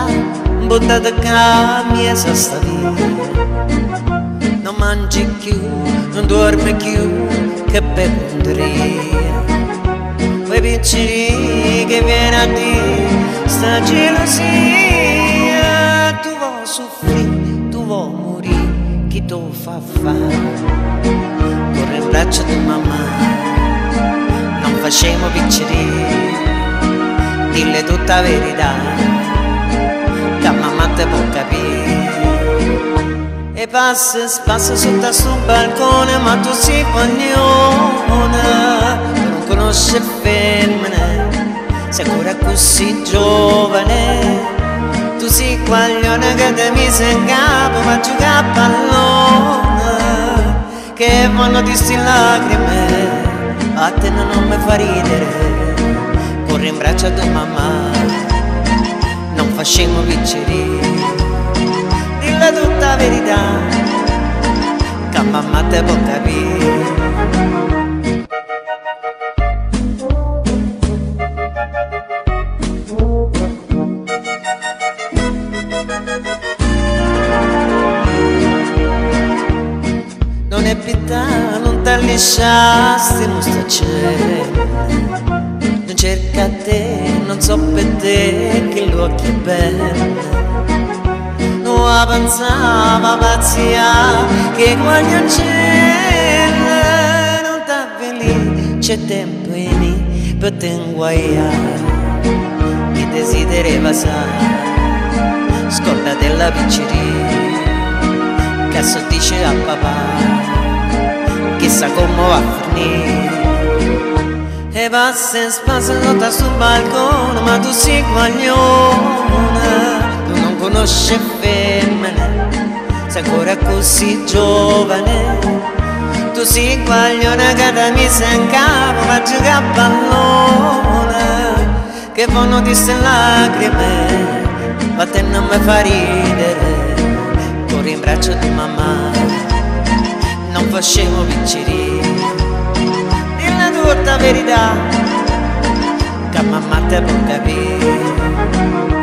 città, buttata cambia sa sta vita. Non mangi più, non dormi più, che bevuteria. Quei piccini che viene a dire sta gelosia. Tu vuoi soffrire, tu vuoi morire, chi tu fa fare? Corre in braccio di mamma, non facciamo piccini, dille tutta la verità, che mamma te può capire. E passa sotto sto balcone, ma tu sei coglione, non conosci femmine, sei ancora così giovane. Tu sei coglione che ti mise in capo, ma gioca a pallone, che vanno di sti lacrime, a te non mi fa ridere. Corri in braccio a tua mamma, non facciamo piccini, dille tutta la verità, che mamma te può capire. Non è pietà, non t'allisciasti, non sta cielo, non cerca te, non so per te che l'occhio è bello. Non avanzava pazzia che guaglia cielo, non t'avveli, c'è tempo in per te inguaiare. Chi desidereva sa, scorda della picceria, che so dice a papà, chissà come va a finire. E passa in spasa lotta sul balcone, ma tu sei guaglione, tu non conosci femmine, sei ancora così giovane. Tu sei guaglione che ti mise in capo, ma gioca a pallone, che vanno di ste lacrime, ma te non mi fa ridere. Corri in braccio di mamma, non facciamo piccini, dille tutta la verità, che mamma te può capire.